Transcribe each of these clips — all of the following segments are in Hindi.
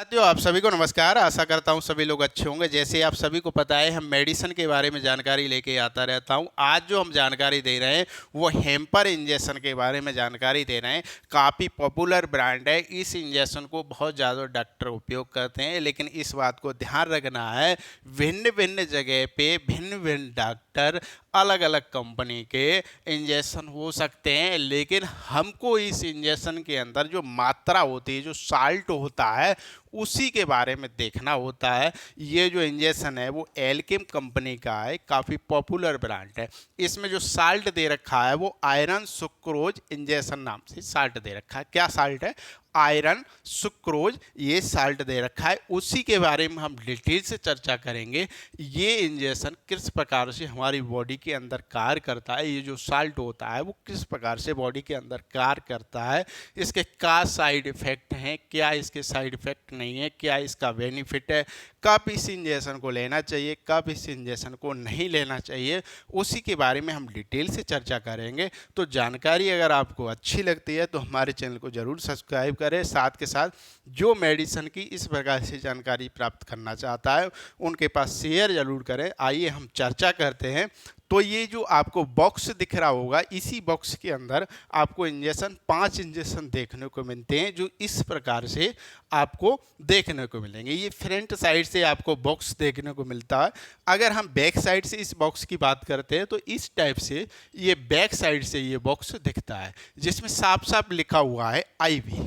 साथियों, आप सभी को नमस्कार। आशा करता हूँ सभी लोग अच्छे होंगे। जैसे आप सभी को पता है, हम मेडिसिन के बारे में जानकारी लेके आता रहता हूँ। आज जो हम जानकारी दे रहे हैं वो हेम्पर इंजेक्शन के बारे में जानकारी दे रहे हैं। काफ़ी पॉपुलर ब्रांड है। इस इंजेक्शन को बहुत ज़्यादा डॉक्टर उपयोग करते हैं, लेकिन इस बात को ध्यान रखना है, भिन्न भिन्न जगह पे भिन्न भिन्न डॉक्टर अलग अलग कंपनी के इंजेक्शन हो सकते हैं, लेकिन हमको इस इंजेक्शन के अंदर जो मात्रा होती है, जो साल्ट होता है, उसी के बारे में देखना होता है। ये जो इंजेक्शन है वो एल्केम कंपनी का है, काफ़ी पॉपुलर ब्रांड है। इसमें जो साल्ट दे रखा है वो आयरन सुक्रोज इंजेक्शन नाम से साल्ट दे रखा है। क्या साल्ट है? आयरन सुक्रोज, ये साल्ट दे रखा है। उसी के बारे में हम डिटेल से चर्चा करेंगे। ये इंजेक्शन किस प्रकार से हमारी बॉडी के अंदर कार्य करता है, ये जो साल्ट होता है वो किस प्रकार से बॉडी के अंदर कार्य करता है, इसके क्या साइड इफ़ेक्ट हैं, क्या इसके साइड इफ़ेक्ट नहीं है, क्या इसका बेनिफिट है, कब इस इंजेक्शन को लेना चाहिए, कब इस इंजेक्शन को नहीं लेना चाहिए, उसी के बारे में हम डिटेल से चर्चा करेंगे। तो जानकारी अगर आपको अच्छी लगती है तो हमारे चैनल को ज़रूर सब्सक्राइब करें। साथ के साथ जो मेडिसिन की इस प्रकार से जानकारी प्राप्त करना चाहता है उनके पास शेयर ज़रूर करें। आइए हम चर्चा करते हैं। तो ये जो आपको बॉक्स दिख रहा होगा, इसी बॉक्स के अंदर आपको इंजेक्शन 5 इंजेक्शन देखने को मिलते हैं, जो इस प्रकार से आपको देखने को मिलेंगे। ये फ्रंट साइड से आपको बॉक्स देखने को मिलता है। अगर हम बैक साइड से इस बॉक्स की बात करते हैं तो इस टाइप से ये बैक साइड से ये बॉक्स दिखता है, जिसमें साफ साफ लिखा हुआ है आईवी।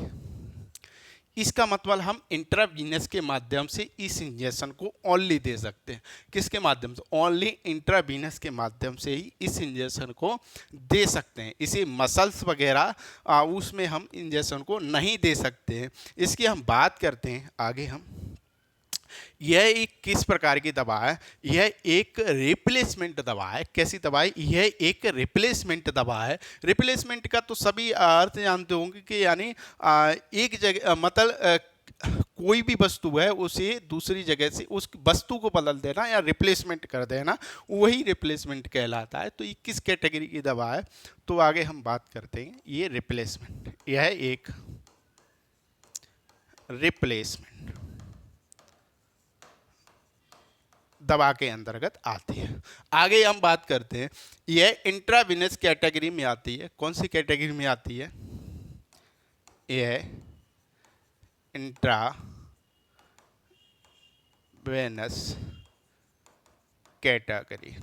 इसका मतलब हम इंट्रावीनस के माध्यम से इस इंजेक्शन को ओनली दे सकते हैं। किसके माध्यम से? ओनली इंट्रावीनस के माध्यम से ही इस इंजेक्शन को दे सकते हैं। इसे मसल्स वगैरह उसमें हम इंजेक्शन को नहीं दे सकते हैं। इसकी हम बात करते हैं आगे। हम यह एक किस प्रकार की दवा है? यह एक रिप्लेसमेंट दवा है। कैसी दवा है? यह एक रिप्लेसमेंट दवा है। रिप्लेसमेंट का तो सभी अर्थ जानते होंगे कि यानी एक जगह मतलब कोई भी वस्तु है उसे दूसरी जगह से उस वस्तु को बदल देना या रिप्लेसमेंट कर देना, वही रिप्लेसमेंट कहलाता है। तो ये किस कैटेगरी की दवा है? तो आगे हम बात करते हैं। ये रिप्लेसमेंट, यह एक रिप्लेसमेंट दवा के अंतर्गत आती है। आगे हम बात करते हैं, यह इंट्रावीनस कैटेगरी में आती है। कौन सी कैटेगरी में आती है? यह इंट्रावेनस कैटेगरी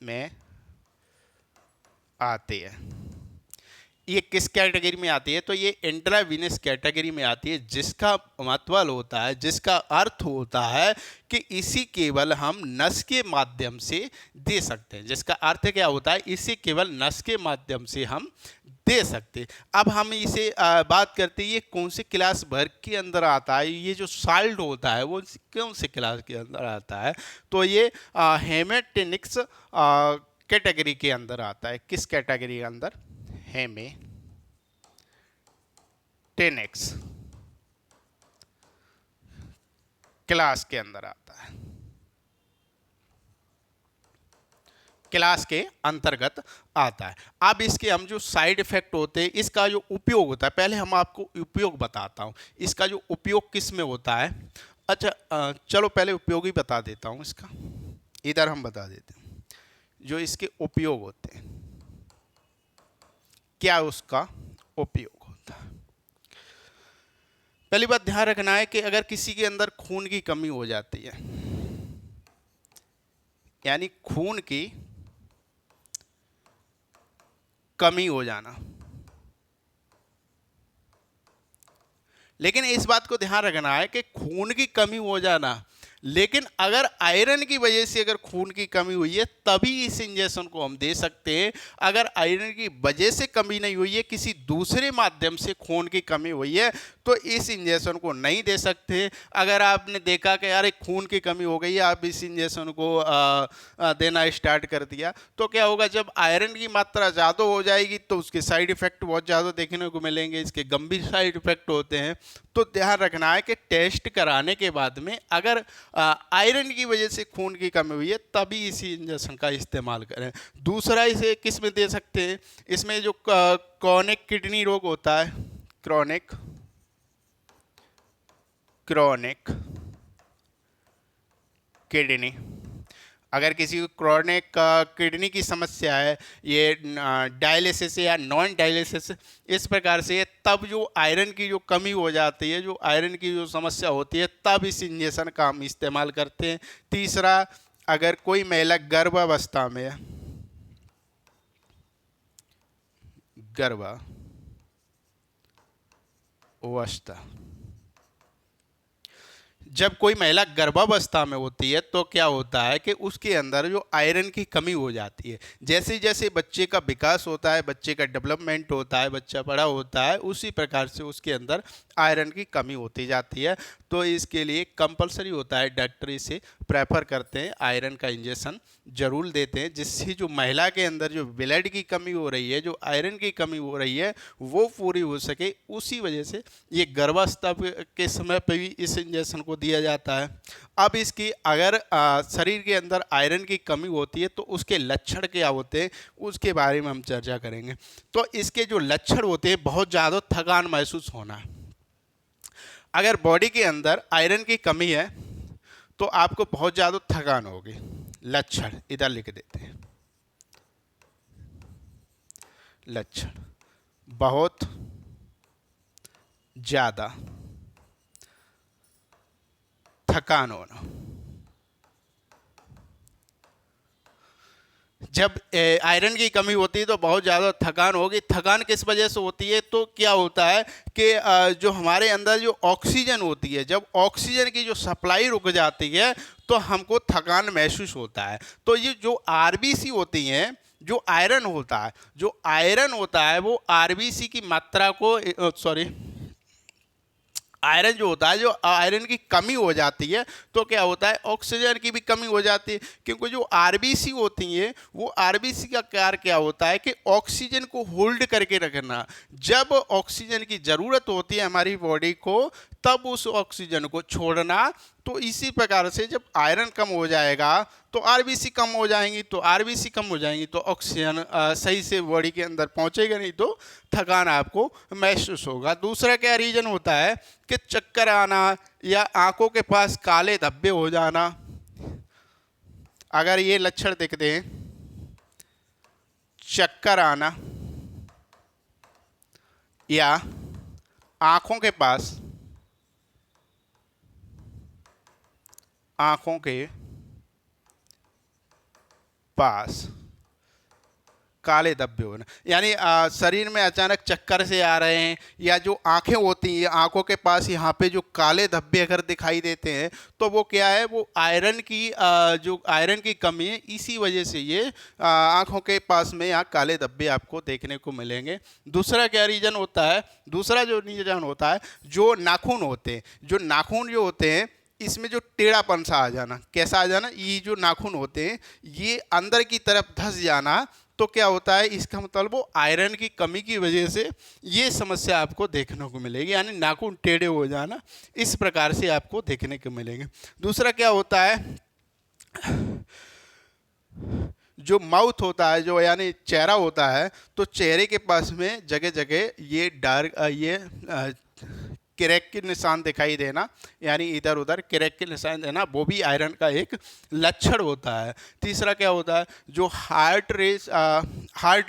में आती है। ये किस कैटेगरी में आती है? तो ये इंट्रावीनस कैटेगरी में आती है, जिसका मतलब होता है, जिसका अर्थ होता है कि इसी केवल हम नस के माध्यम से दे सकते हैं। जिसका अर्थ क्या होता है? इसे केवल नस के माध्यम से हम दे सकते। अब हम इसे बात करते हैं, ये कौन से क्लास वर्ग के अंदर आता है? ये जो साल्ट होता है वो कौन से क्लास के अंदर आता है? तो ये हेमेटेनिक्स कैटेगरी के अंदर आता है। किस कैटेगरी के अंदर? हेमेटेनिक्स क्लास के अंदर आता है, क्लास के अंतर्गत आता है। अब इसके हम जो साइड इफेक्ट होते हैं, इसका जो उपयोग होता है, पहले हम आपको उपयोग बताता हूं। इसका जो उपयोग किस में होता है? अच्छा, चलो पहले उपयोग ही बता देता हूं इसका। इधर हम बता देते हैं जो इसके उपयोग होते हैं, क्या उसका उपयोग होता है। पहली बात ध्यान रखना है कि अगर किसी के अंदर खून की कमी हो जाती है, यानी खून की कमी हो जाना, लेकिन इस बात को ध्यान रखना है कि खून की कमी हो जाना, लेकिन अगर आयरन की वजह से अगर खून की कमी हुई है तभी इस इंजेक्शन को हम दे सकते हैं। अगर आयरन की वजह से कमी नहीं हुई है, किसी दूसरे माध्यम से खून की कमी हुई है, तो इस इंजेक्शन को नहीं दे सकते। अगर आपने देखा कि यार खून की कमी हो गई है, आप इस इंजेक्शन को देना स्टार्ट कर दिया, तो क्या होगा? जब आयरन की मात्रा ज़्यादा हो जाएगी तो उसके साइड इफ़ेक्ट बहुत ज़्यादा देखने को मिलेंगे। इसके गंभीर साइड इफ़ेक्ट होते हैं। तो ध्यान रखना है कि टेस्ट कराने के बाद में अगर आयरन की वजह से खून की कमी हुई है तभी इसी इंजेक्शन का इस्तेमाल करें। दूसरा, इसे किस में दे सकते हैं? इसमें जो क्रॉनिक किडनी रोग होता है, क्रॉनिक क्रॉनिक किडनी, अगर किसी को क्रॉनिक किडनी की समस्या है, ये डायलिसिस या नॉन डायलिसिस इस प्रकार से है, तब जो आयरन की जो कमी हो जाती है, जो आयरन की जो समस्या होती है, तब इस इंजेक्शन का हम इस्तेमाल करते हैं। तीसरा, अगर कोई महिला गर्भावस्था में है, गर्भावस्था, जब कोई महिला गर्भावस्था में होती है तो क्या होता है कि उसके अंदर जो आयरन की कमी हो जाती है। जैसे जैसे बच्चे का विकास होता है, बच्चे का डेवलपमेंट होता है, बच्चा बड़ा होता है, उसी प्रकार से उसके अंदर आयरन की कमी होती जाती है। तो इसके लिए कंपलसरी होता है, डॉक्टर इसे प्रेफर करते हैं, आयरन का इंजेक्शन जरूर देते हैं, जिससे जो महिला के अंदर जो ब्लड की कमी हो रही है, जो आयरन की कमी हो रही है, वो पूरी हो सके। उसी वजह से ये गर्भावस्था के समय पे भी इस इंजेक्शन को दिया जाता है। अब इसकी अगर शरीर के अंदर आयरन की कमी होती है तो उसके लक्षण क्या होते हैं, उसके बारे में हम चर्चा करेंगे। तो इसके जो लक्षण होते हैं, बहुत ज़्यादा थकान महसूस होना। अगर बॉडी के अंदर आयरन की कमी है तो आपको बहुत ज़्यादा थकान होगी। लक्षण इधर लिख देते हैं, लक्षण बहुत ज़्यादा थकान होना। जब आयरन की कमी होती है तो बहुत ज़्यादा थकान होगी। थकान किस वजह से होती है, तो क्या होता है कि जो हमारे अंदर जो ऑक्सीजन होती है, जब ऑक्सीजन की जो सप्लाई रुक जाती है तो हमको थकान महसूस होता है। तो ये जो आरबीसी होती हैं, जो आयरन होता है वो आरबीसी की मात्रा को आयरन जो होता है, जो आयरन की कमी हो जाती है तो क्या होता है, ऑक्सीजन की भी कमी हो जाती है। क्योंकि जो आरबीसी होती है, वो आरबीसी का कार्य क्या होता है कि ऑक्सीजन को होल्ड करके रखना। जब ऑक्सीजन की ज़रूरत होती है हमारी बॉडी को, तब उस ऑक्सीजन को छोड़ना। तो इसी प्रकार से जब आयरन कम हो जाएगा तो आरबीसी कम हो जाएंगी, तो आरबीसी कम हो जाएंगी तो ऑक्सीजन सही से बॉडी के अंदर पहुंचेगा नहीं, तो थकान आपको महसूस होगा। दूसरा क्या रीजन होता है कि चक्कर आना या आंखों के पास काले धब्बे हो जाना। अगर ये लक्षण दिखते हैं, चक्कर आना या आंखों के पास काले धब्बे होना, यानी शरीर में अचानक चक्कर से आ रहे हैं, या जो आंखें होती हैं, आंखों के पास यहाँ पे जो काले धब्बे अगर दिखाई देते हैं तो वो क्या है, वो आयरन की जो आयरन की कमी है, इसी वजह से ये आंखों के पास में यहाँ काले धब्बे आपको देखने को मिलेंगे। दूसरा क्या रीजन होता है, दूसरा जो रीजन होता है, जो नाखून होते हैं, जो नाखून जो होते हैं, इसमें जो टेढ़ापन सा आ जाना। कैसा आ जाना, ये जो नाखून होते हैं ये अंदर की तरफ धंस जाना। तो क्या होता है, इसका मतलब वो आयरन की कमी की वजह से ये समस्या आपको देखने को मिलेगी, यानी नाखून टेढ़े हो जाना, इस प्रकार से आपको देखने को मिलेंगे। दूसरा क्या होता है, जो माउथ होता है, जो यानी चेहरा होता है, तो चेहरे के पास में जगह जगह ये डार्क क्रैक के निशान दिखाई देना, यानी इधर उधर क्रैक के निशान देना, वो भी आयरन का एक लक्षण होता है। तीसरा क्या होता है, जो हार्ट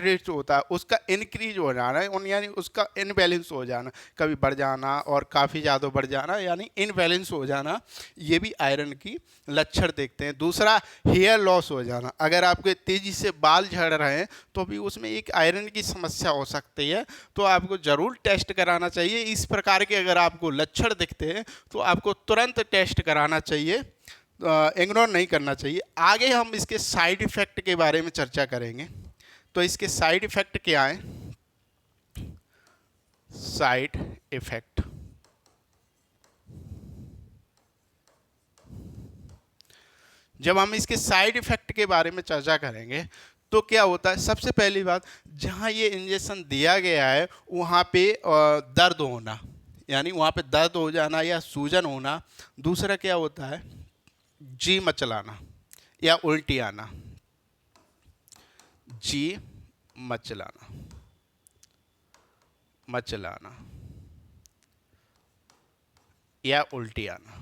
रेट होता है उसका इंक्रीज हो जाना, यानी उसका इनबैलेंस हो जाना, कभी बढ़ जाना और काफ़ी ज़्यादा बढ़ जाना, यानी इनबैलेंस हो जाना, ये भी आयरन की लक्षण देखते हैं। दूसरा, हेयर लॉस हो जाना। अगर आपके तेज़ी से बाल झड़ रहे हैं तो भी उसमें एक आयरन की समस्या हो सकती है, तो आपको ज़रूर टेस्ट कराना चाहिए। इस प्रकार के अगर आपको लक्षण दिखते हैं तो आपको तुरंत टेस्ट कराना चाहिए, इग्नोर नहीं करना चाहिए। आगे हम इसके साइड इफ़ेक्ट के बारे में चर्चा करेंगे। तो इसके साइड इफ़ेक्ट क्या हैं, साइड इफ़ेक्ट, जब हम इसके साइड इफ़ेक्ट के बारे में चर्चा करेंगे तो क्या होता है, सबसे पहली बात, जहाँ ये इंजेक्शन दिया गया है वहाँ पे दर्द होना, यानी वहाँ पे दर्द हो जाना या सूजन होना। दूसरा क्या होता है, जी मचलाना या उल्टी आना, जी मचलाना। या उल्टी आना।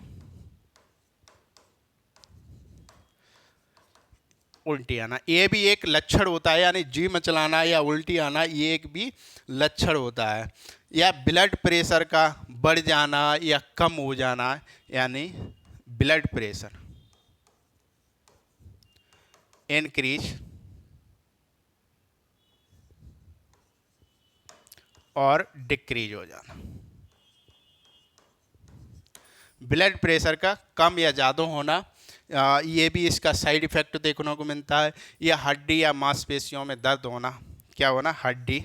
उल्टी आना ये भी एक लक्षण होता है, यानी जी मचलाना या उल्टी आना ये एक भी लक्षण होता है। या ब्लड प्रेशर का बढ़ जाना या कम हो जाना, यानी ब्लड प्रेशर इंक्रीज और डिक्रीज हो जाना। ब्लड प्रेशर का कम या ज़्यादा होना, ये भी इसका साइड इफेक्ट देखने को मिलता है। या हड्डी या मांसपेशियों में दर्द होना, क्या होना, हड्डी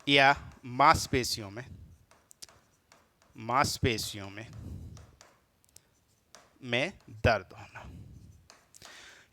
या मांसपेशियों में दर्द होना।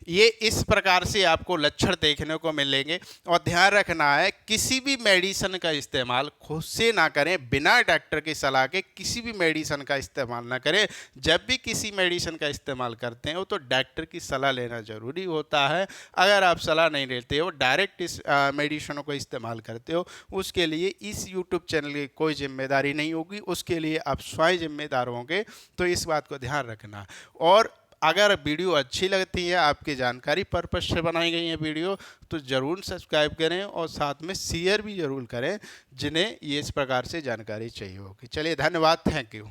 ये इस प्रकार से आपको लक्षण देखने को मिलेंगे। और ध्यान रखना है, किसी भी मेडिसिन का इस्तेमाल खुद से ना करें, बिना डॉक्टर की सलाह के किसी भी मेडिसिन का इस्तेमाल ना करें। जब भी किसी मेडिसिन का इस्तेमाल करते हैं तो डॉक्टर की सलाह लेना ज़रूरी होता है। अगर आप सलाह नहीं लेते हो, डायरेक्ट इस मेडिसिनों को इस्तेमाल करते हो, उसके लिए इस यूट्यूब चैनल की कोई जिम्मेदारी नहीं होगी, उसके लिए आप स्वयं जिम्मेदार होंगे। तो इस बात को ध्यान रखना। और अगर वीडियो अच्छी लगती है, आपकी जानकारी पर्पज से बनाई गई है वीडियो, तो ज़रूर सब्सक्राइब करें और साथ में शेयर भी ज़रूर करें जिन्हें ये इस प्रकार से जानकारी चाहिए होगी। चलिए, धन्यवाद, थैंक यू।